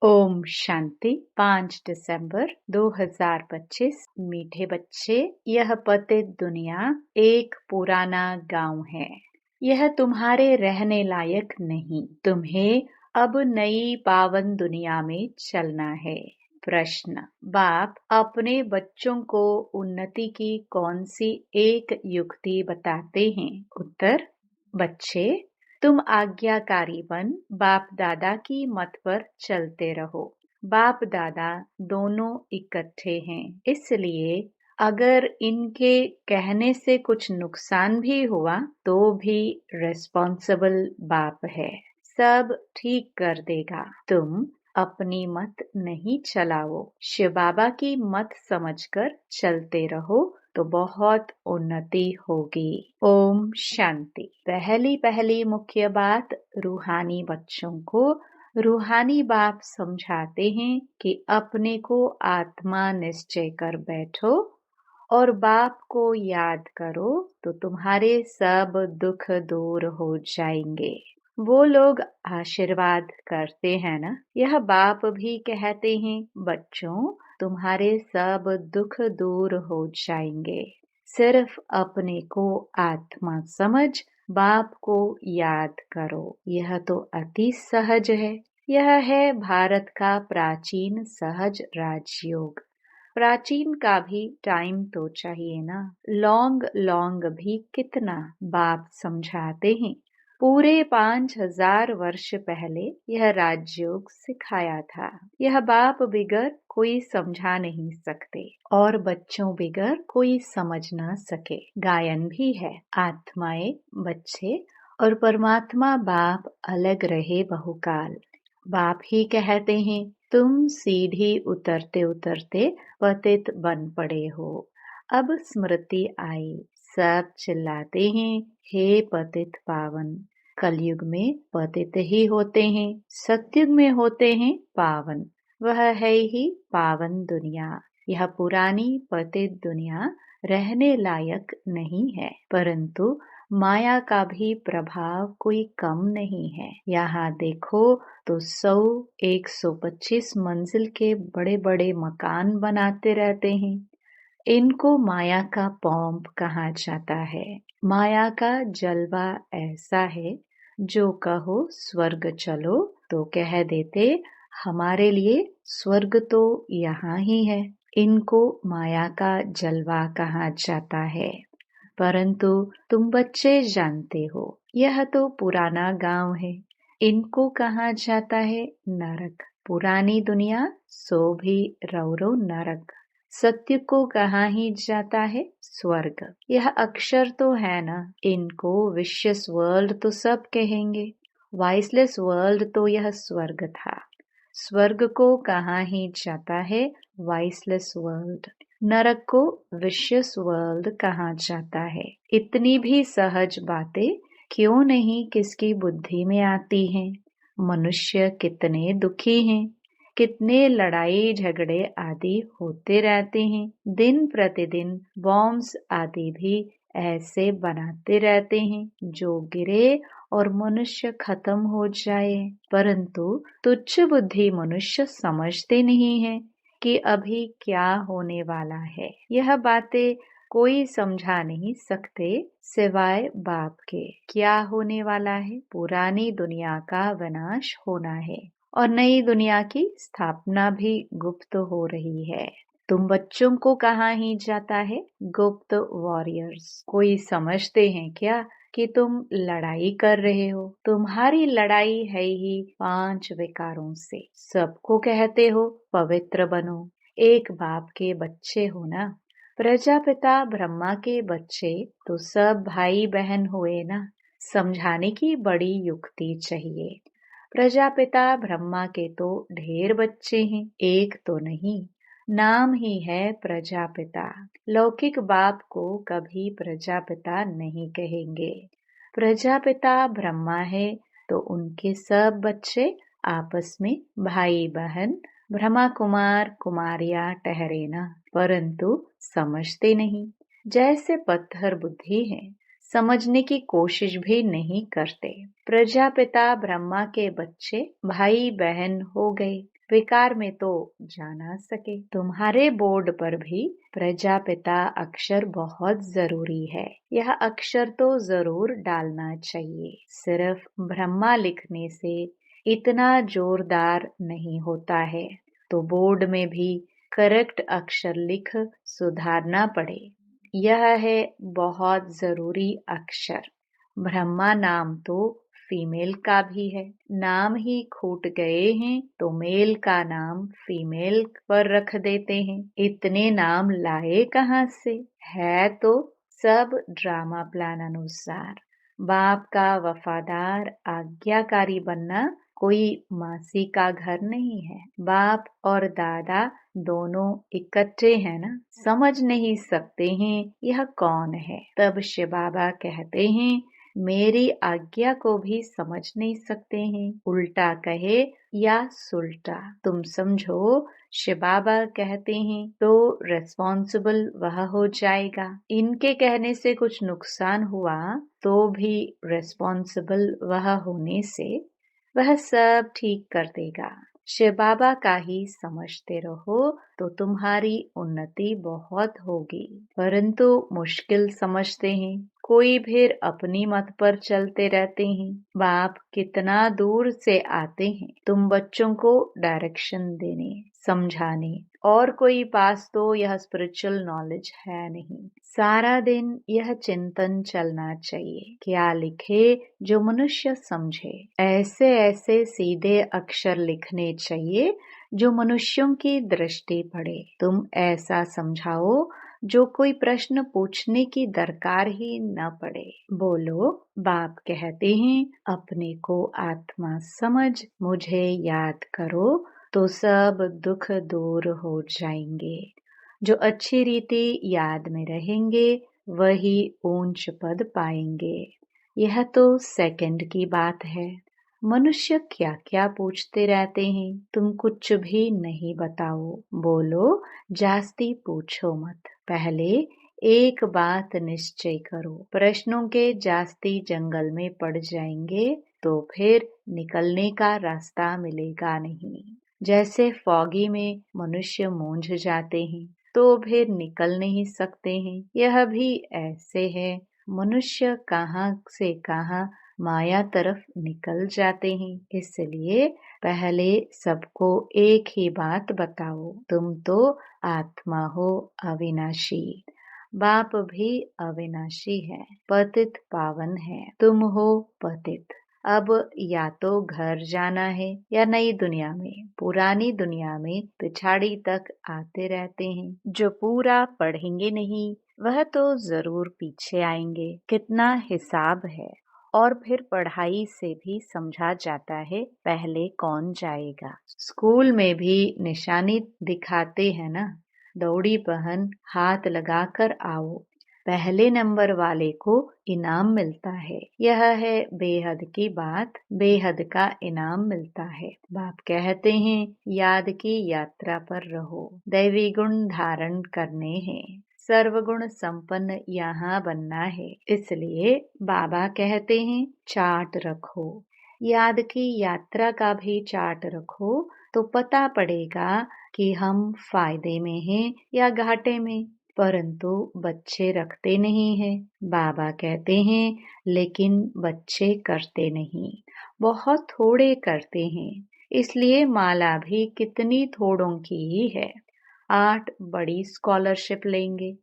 ओम शांति। 5 दिसंबर 2025। मीठे बच्चे, यह पतित दुनिया एक पुराना गांव है। यह तुम्हारे रहने लायक नहीं। तुम्हें अब नई पावन दुनिया में चलना है। प्रश्न: बाप अपने बच्चों को उन्नति की कौन सी एक युक्ति बताते हैं? उत्तर: बच्चे, तुम आज्ञाकारी बन बाप दादा की मत पर चलते रहो। बाप दादा दोनों इकट्ठे हैं, इसलिए अगर इनके कहने से कुछ नुकसान भी हुआ तो भी रिस्पॉन्सिबल बाप है, सब ठीक कर देगा। तुम अपनी मत नहीं चलाओ, शिव बाबा की मत समझकर चलते रहो तो बहुत उन्नति होगी। ओम शांति। पहली मुख्य बात, रूहानी बच्चों को रूहानी बाप समझाते हैं कि अपने को आत्मा निश्चय कर बैठो और बाप को याद करो तो तुम्हारे सब दुख दूर हो जाएंगे। वो लोग आशीर्वाद करते हैं ना, यह बाप भी कहते हैं, बच्चों तुम्हारे सब दुख दूर हो जाएंगे। सिर्फ अपने को आत्मा समझ बाप को याद करो। यह तो अति सहज है। यह है भारत का प्राचीन सहज राजयोग। प्राचीन का भी टाइम तो चाहिए ना। लॉन्ग भी कितना बाप समझाते हैं। पूरे 5000 वर्ष पहले यह राजयोग सिखाया था। यह बाप बिगर कोई समझा नहीं सकते और बच्चों बिगर कोई समझ ना सके। गायन भी है, आत्माएं बच्चे और परमात्मा बाप अलग रहे बहुकाल। बाप ही कहते हैं, तुम सीढ़ी उतरते उतरते पतित बन पड़े हो। अब स्मृति आई, सब चिल्लाते हैं, हे पतित पावन। कलयुग में पतित ही होते हैं, सतयुग में होते हैं पावन। वह है ही पावन दुनिया। यह पुरानी पतित दुनिया रहने लायक नहीं है, परंतु माया का भी प्रभाव कोई कम नहीं है। यहाँ देखो तो 100-125 मंजिल के बड़े बड़े मकान बनाते रहते हैं। इनको माया का पॉम्प कहा जाता है। माया का जलवा ऐसा है, जो कहो स्वर्ग चलो तो कह देते हमारे लिए स्वर्ग तो यहाँ ही है। इनको माया का जलवा कहा जाता है, परंतु तुम बच्चे जानते हो यह तो पुराना गांव है। इनको कहा जाता है नरक। पुरानी दुनिया सो भी रौरो नरक। सत्य को कहा ही जाता है स्वर्ग। यह अक्षर तो है ना, इनको विशियस वर्ल्ड तो सब कहेंगे। वाइसलेस वर्ल्ड तो यह स्वर्ग था। स्वर्ग को कहा ही जाता है वाइसलेस वर्ल्ड। नरक को विशियस वर्ल्ड कहा जाता है। इतनी भी सहज बातें क्यों नहीं किसकी बुद्धि में आती हैं? मनुष्य कितने दुखी हैं, कितने लड़ाई झगड़े आदि होते रहते हैं। दिन प्रतिदिन बॉम्ब्स आदि भी ऐसे बनाते रहते हैं जो गिरे और मनुष्य खत्म हो जाए, परंतु तुच्छ बुद्धि मनुष्य समझते नहीं है कि अभी क्या होने वाला है। यह बातें कोई समझा नहीं सकते सिवाय बाप के। क्या होने वाला है? पुरानी दुनिया का विनाश होना है और नई दुनिया की स्थापना भी गुप्त हो रही है। तुम बच्चों को कहा ही जाता है गुप्त वॉरियर्स। कोई समझते हैं क्या कि तुम लड़ाई कर रहे हो? तुम्हारी लड़ाई है ही 5 विकारों से। सबको कहते हो पवित्र बनो, एक बाप के बच्चे हो ना। प्रजापिता ब्रह्मा के बच्चे तो सब भाई बहन हुए ना। समझाने की बड़ी युक्ति चाहिए। प्रजापिता ब्रह्मा के तो ढेर बच्चे हैं, एक तो नहीं। नाम ही है प्रजापिता। लौकिक बाप को कभी प्रजापिता नहीं कहेंगे। प्रजापिता ब्रह्मा है तो उनके सब बच्चे आपस में भाई बहन ब्रह्मा कुमार कुमारियां ठहरे ना, परंतु समझते नहीं। जैसे पत्थर बुद्धि है, समझने की कोशिश भी नहीं करते। प्रजापिता ब्रह्मा के बच्चे भाई बहन हो गए, विकार में तो जा ना सके। तुम्हारे बोर्ड पर भी प्रजापिता अक्षर बहुत जरूरी है। यह अक्षर तो जरूर डालना चाहिए। सिर्फ ब्रह्मा लिखने से इतना जोरदार नहीं होता है, तो बोर्ड में भी करेक्ट अक्षर लिख सुधारना पड़े। यह है बहुत जरूरी अक्षर। ब्रह्मा नाम तो फीमेल का भी है। नाम ही छूट गए हैं तो मेल का नाम फीमेल पर रख देते हैं। इतने नाम लाए कहाँ से? है तो सब ड्रामा प्लान अनुसार। बाप का वफादार आज्ञाकारी बनना कोई मासी का घर नहीं है। बाप और दादा दोनों इकट्ठे हैं ना। समझ नहीं सकते हैं यह कौन है। तब शिव बाबा कहते हैं मेरी आज्ञा को भी समझ नहीं सकते हैं। उल्टा कहे या सुल्टा तुम समझो। शिव बाबा कहते हैं तो रिस्पॉन्सिबल वह हो जाएगा। इनके कहने से कुछ नुकसान हुआ तो भी रिस्पॉन्सिबल वह होने से वह सब ठीक कर देगा। शिव बाबा का ही समझते रहो तो तुम्हारी उन्नति बहुत होगी। परंतु मुश्किल समझते हैं। कोई फिर अपनी मत पर चलते रहते हैं। बाप कितना दूर से आते हैं तुम बच्चों को डायरेक्शन देने, समझाने, और कोई पास तो यह स्पिरिचुअल नॉलेज है नहीं। सारा दिन यह चिंतन चलना चाहिए, क्या लिखे जो मनुष्य समझे। ऐसे ऐसे सीधे अक्षर लिखने चाहिए जो मनुष्यों की दृष्टि पड़े। तुम ऐसा समझाओ जो कोई प्रश्न पूछने की दरकार ही न पड़े। बोलो बाप कहते हैं अपने को आत्मा समझ मुझे याद करो तो सब दुख दूर हो जाएंगे। जो अच्छी रीति याद में रहेंगे वही ऊंच पद पाएंगे। यह तो सेकंड की बात है। मनुष्य क्या क्या पूछते रहते हैं, तुम कुछ भी नहीं बताओ। बोलो जास्ती पूछो मत। पहले एक बात निश्चय करो, प्रश्नों के जास्ती जंगल में पड़ जाएंगे तो फिर निकलने का रास्ता मिलेगा नहीं। जैसे फॉगी में मनुष्य मूंझ जाते हैं तो फिर निकल नहीं सकते हैं, यह भी ऐसे है। मनुष्य कहाँ से कहाँ माया तरफ निकल जाते हैं। इसलिए पहले सबको एक ही बात बताओ, तुम तो आत्मा हो अविनाशी। बाप भी अविनाशी है, पतित पावन है। तुम हो पतित। अब या तो घर जाना है या नई दुनिया में। पुरानी दुनिया में पिछाड़ी तक आते रहते हैं। जो पूरा पढ़ेंगे नहीं वह तो जरूर पीछे आएंगे। कितना हिसाब है। और फिर पढ़ाई से भी समझा जाता है पहले कौन जाएगा। स्कूल में भी निशानी दिखाते हैं ना, दौड़ी बहन हाथ लगाकर आओ, पहले नंबर वाले को इनाम मिलता है। यह है बेहद की बात, बेहद का इनाम मिलता है। बाप कहते हैं याद की यात्रा पर रहो, दैवी गुण धारण करने हैं, सर्वगुण संपन्न यहाँ बनना है। इसलिए बाबा कहते हैं चार्ट रखो। याद की यात्रा का भी चार्ट रखो तो पता पड़ेगा कि हम फायदे में हैं या घाटे में। परंतु बच्चे रखते नहीं हैं। बाबा कहते हैं लेकिन बच्चे करते नहीं, बहुत थोड़े करते हैं। इसलिए माला भी कितनी थोड़ों की ही है। 8 बड़ी स्कॉलरशिप लेंगे,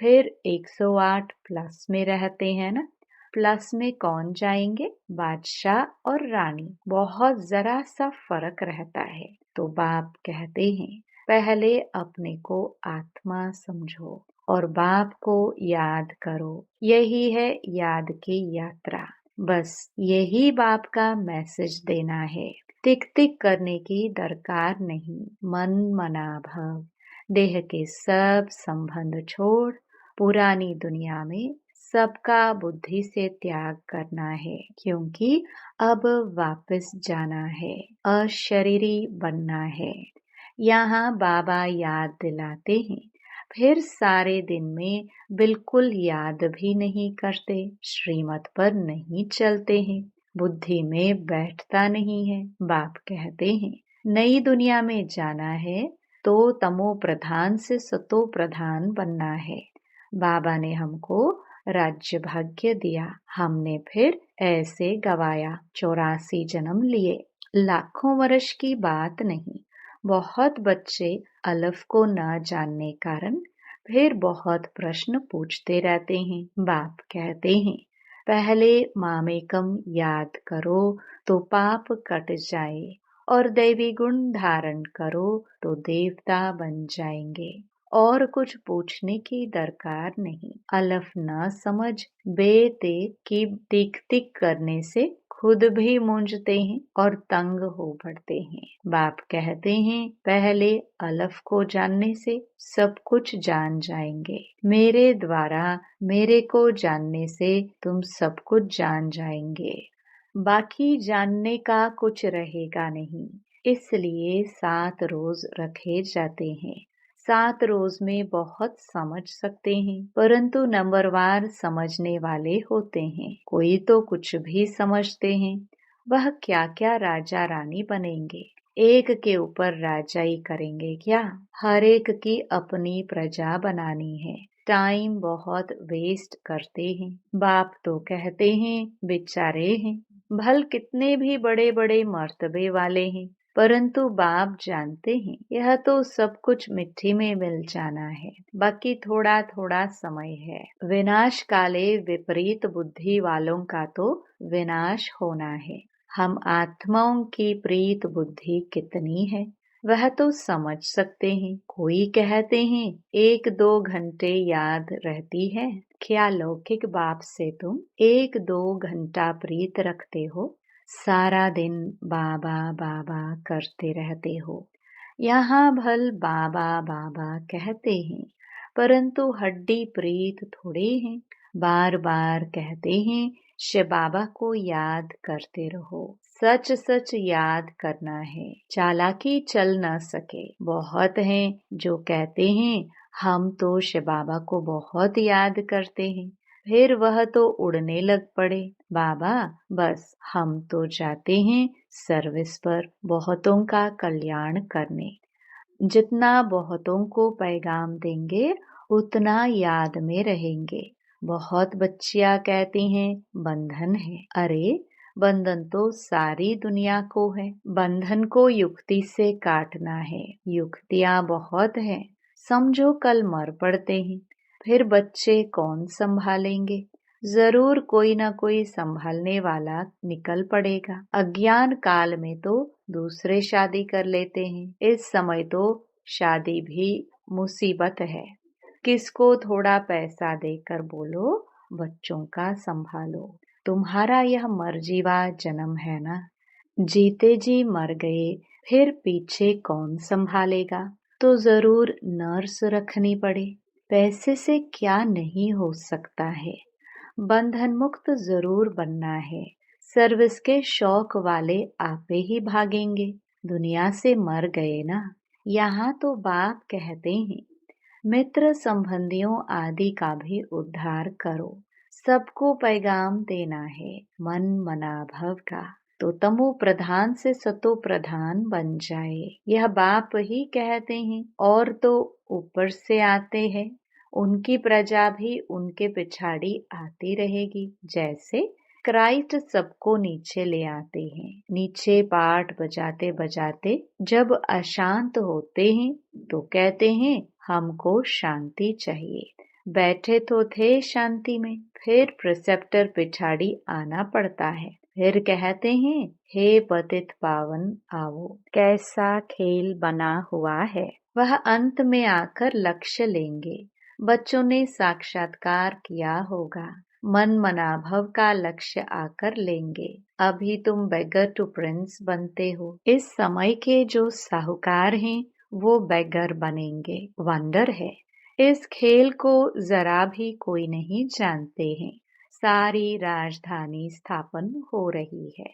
फिर 108 प्लस में रहते हैं ना। प्लस में कौन जाएंगे? बादशाह और रानी। बहुत जरा सा फर्क रहता है। तो बाप कहते हैं पहले अपने को आत्मा समझो और बाप को याद करो। यही है याद की यात्रा। बस यही बाप का मैसेज देना है। टिक टिक करने की दरकार नहीं। मन मना भव, देह के सब संबंध छोड़ पुरानी दुनिया में सबका बुद्धि से त्याग करना है, क्योंकि अब वापस जाना है, अशरीरी बनना है। यहाँ बाबा याद दिलाते हैं, फिर सारे दिन में बिल्कुल याद भी नहीं करते, श्रीमत पर नहीं चलते हैं, बुद्धि में बैठता नहीं है। बाप कहते हैं नई दुनिया में जाना है तो तमो प्रधान से सतो प्रधान बनना है। बाबा ने हमको राज्य भाग्य दिया, हमने फिर ऐसे गवाया। 84 जन्म लिए, लाखों वर्ष की बात नहीं। बहुत बच्चे अलफ को न जानने कारण फिर बहुत प्रश्न पूछते रहते हैं। बाप कहते हैं पहले मामेकम याद करो तो पाप कट जाए और दैवी गुण धारण करो तो देवता बन जाएंगे। और कुछ पूछने की दरकार नहीं। अलफ न समझ बेते की टिक टिक करने से खुद भी मूंझते हैं और तंग हो पड़ते हैं। बाप कहते हैं पहले अलफ को जानने से सब कुछ जान जाएंगे। मेरे द्वारा मेरे को जानने से तुम सब कुछ जान जाएंगे। बाकी जानने का कुछ रहेगा नहीं। इसलिए 7 रोज रखे जाते हैं। 7 रोज में बहुत समझ सकते हैं, परंतु नंबरवार समझने वाले होते हैं। कोई तो कुछ भी समझते हैं। वह क्या क्या राजा रानी बनेंगे, एक के ऊपर राजाई करेंगे क्या? हर एक की अपनी प्रजा बनानी है। टाइम बहुत वेस्ट करते हैं। बाप तो कहते हैं बेचारे हैं, भल कितने भी बड़े बड़े मर्तबे वाले हैं, परंतु बाप जानते हैं यह तो सब कुछ मिट्टी में मिल जाना है। बाकी थोड़ा थोड़ा समय है। विनाश काले विपरीत बुद्धि वालों का तो विनाश होना है। हम आत्माओं की प्रीत बुद्धि कितनी है वह तो समझ सकते हैं। कोई कहते हैं 1-2 घंटे याद रहती है। क्या लौकिक बाप से तुम 1-2 घंटा प्रीत रखते हो? सारा दिन बाबा बाबा करते रहते हो। यहाँ भल बाबा बाबा कहते हैं, परंतु हड्डी प्रीत थोड़े हैं। बार बार कहते हैं शिव बाबा को याद करते रहो। सच सच याद करना है। चालाकी चल न सके। बहुत हैं जो कहते हैं हम तो शिव बाबा को बहुत याद करते हैं, फिर वह तो उड़ने लग पड़े। बाबा बस हम तो जाते हैं सर्विस पर, बहुतों का कल्याण करने। जितना बहुतों को पैगाम देंगे उतना याद में रहेंगे। बहुत बच्चियां कहती हैं बंधन है। अरे बंधन तो सारी दुनिया को है। बंधन को युक्ति से काटना है। युक्तियां बहुत हैं। समझो कल मर पड़ते हैं, फिर बच्चे कौन संभालेंगे? जरूर कोई ना कोई संभालने वाला निकल पड़ेगा। अज्ञान काल में तो दूसरे शादी कर लेते हैं। इस समय तो शादी भी मुसीबत है। किसको थोड़ा पैसा देकर बोलो बच्चों का संभालो। तुम्हारा यह मर्जीवा जन्म है ना, जीते जी मर गए फिर पीछे कौन संभालेगा? तो जरूर नर्स रखनी पड़े। पैसे से क्या नहीं हो सकता है। बंधन मुक्त जरूर बनना है। सर्विस के शौक वाले आपे ही भागेंगे। दुनिया से मर गए ना। यहाँ तो बाप कहते हैं मित्र संबंधियों आदि का भी उद्धार करो। सबको पैगाम देना है मन मना भव का, तो तमो प्रधान से सतो प्रधान बन जाए। यह बाप ही कहते हैं। और तो ऊपर से आते हैं, उनकी प्रजा भी उनके पिछाड़ी आती रहेगी। जैसे क्राइस्ट सबको नीचे ले आते हैं। नीचे पाठ बजाते बजाते जब अशांत होते हैं तो कहते हैं हमको शांति चाहिए। बैठे तो थे शांति में, फिर प्रिसेप्टर पिछाड़ी आना पड़ता है। फिर कहते हैं हे पतित पावन आओ। कैसा खेल बना हुआ है। वह अंत में आकर लक्ष्य लेंगे। बच्चों ने साक्षात्कार किया होगा। मन मनाभव का लक्ष्य आकर लेंगे। अभी तुम बेगर टू प्रिंस बनते हो। इस समय के जो साहूकार हैं वो बेगर बनेंगे। वंडर है। इस खेल को जरा भी कोई नहीं जानते हैं। सारी राजधानी स्थापन हो रही है।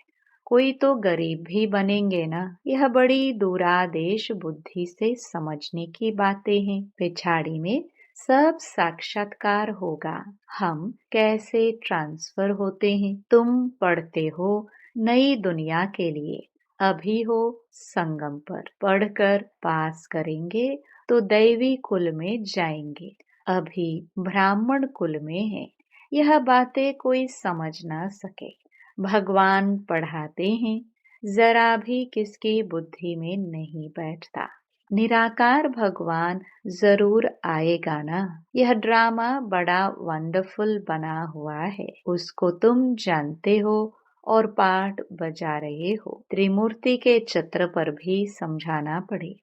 कोई तो गरीब भी बनेंगे ना। यह बड़ी दूरादेश बुद्धि से समझने की बातें हैं। पिछाड़ी में सब साक्षात्कार होगा। हम कैसे ट्रांसफर होते हैं। तुम पढ़ते हो नई दुनिया के लिए, अभी हो संगम पर, पढ़कर पास करेंगे तो दैवी कुल में जाएंगे। अभी ब्राह्मण कुल में है, यह बातें कोई समझ ना सके। भगवान पढ़ाते हैं, जरा भी किसकी बुद्धि में नहीं बैठता। निराकार भगवान जरूर आएगा ना। यह ड्रामा बड़ा वंडरफुल बना हुआ है, उसको तुम जानते हो और पाठ बजा रहे हो। त्रिमूर्ति के चित्र पर भी समझाना पड़े।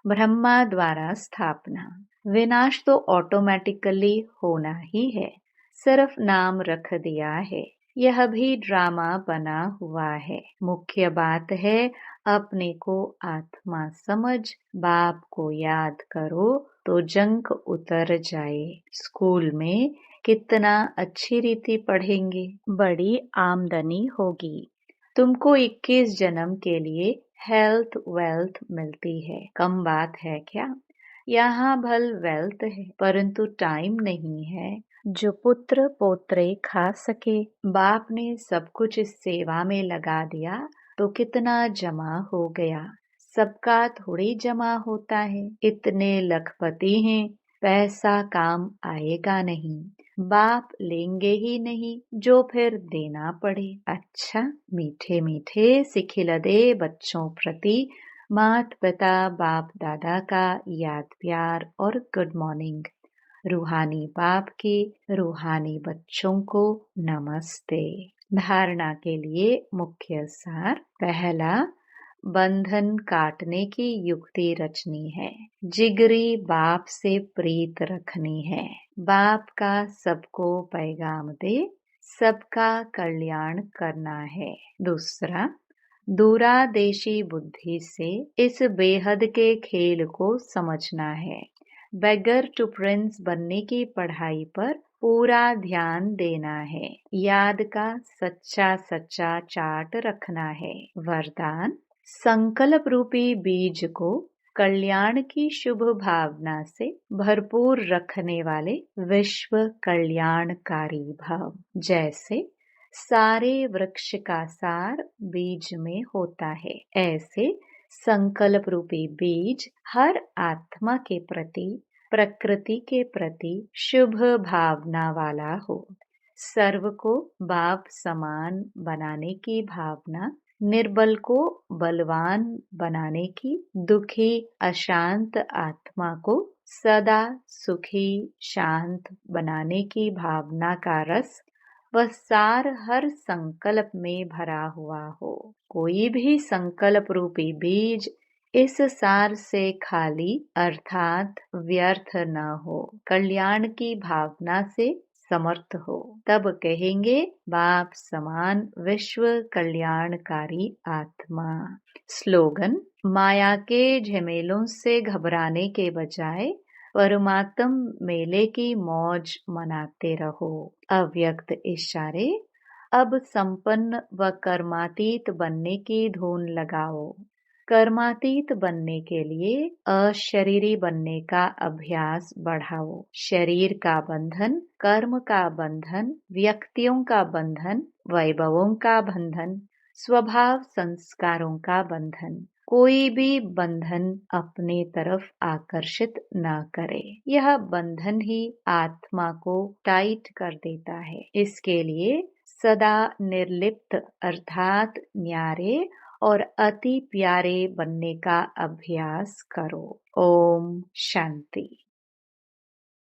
ब्रह्मा द्वारा स्थापना, विनाश तो ऑटोमेटिकली होना ही है, सिर्फ नाम रख दिया है। यह भी ड्रामा बना हुआ है। मुख्य बात है अपने को आत्मा समझ, बाप को याद करो तो जंक उतर जाए। स्कूल में कितना अच्छी रीति पढ़ेंगे, बड़ी आमदनी होगी। तुमको 21 जन्म के लिए हेल्थ वेल्थ मिलती है, कम बात है क्या? यहाँ भल वेल्थ है परंतु टाइम नहीं है जो पुत्र पोत्रे खा सके। बाप ने सब कुछ इस सेवा में लगा दिया तो कितना जमा हो गया। सबका थोड़ी जमा होता है। इतने लखपति हैं, पैसा काम आएगा नहीं। बाप लेंगे ही नहीं जो फिर देना पड़े। अच्छा, मीठे मीठे सिखिलदे बच्चों प्रति मात पिता बाप दादा का याद प्यार और गुड मॉर्निंग। रूहानी बाप के रूहानी बच्चों को नमस्ते। धारणा के लिए मुख्य सार। पहला, बंधन काटने की युक्ति रचनी है। जिगरी बाप से प्रीत रखनी है। बाप का सबको पैगाम दे, सबका कल्याण करना है। दूसरा, दूरादेशी बुद्धि से इस बेहद के खेल को समझना है। बेगर टू प्रिंस बनने की पढ़ाई पर पूरा ध्यान देना है। याद का सच्चा सच्चा चार्ट रखना है। वरदान, संकल्प रूपी बीज को कल्याण की शुभ भावना से भरपूर रखने वाले विश्व कल्याणकारी भव। जैसे सारे वृक्ष का सार बीज में होता है, ऐसे संकल्प रूपी बीज हर आत्मा के प्रति, प्रकृति के प्रति शुभ भावना वाला हो। सर्व को बाप समान बनाने की भावना, निर्बल को बलवान बनाने की, दुखी अशांत आत्मा को सदा सुखी शांत बनाने की भावना का रस वह सार हर संकल्प में भरा हुआ हो। कोई भी संकल्प रूपी बीज इस सार से खाली अर्थात व्यर्थ न हो, कल्याण की भावना से समर्थ हो, तब कहेंगे बाप समान विश्व कल्याणकारी आत्मा। स्लोगन, माया के झमेलों से घबराने के बजाय परमात्म मेले की मौज मनाते रहो। अव्यक्त इशारे, अब संपन्न व कर्मातीत बनने की धुन लगाओ। कर्मातीत बनने के लिए अशरीरी बनने का अभ्यास बढ़ाओ। शरीर का बंधन, कर्म का बंधन, व्यक्तियों का बंधन, वैभवों का बंधन, स्वभाव संस्कारों का बंधन, कोई भी बंधन अपने तरफ आकर्षित न करे। यह बंधन ही आत्मा को टाइट कर देता है। इसके लिए सदा निर्लिप्त अर्थात न्यारे और अति प्यारे बनने का अभ्यास करो। ओम शांति।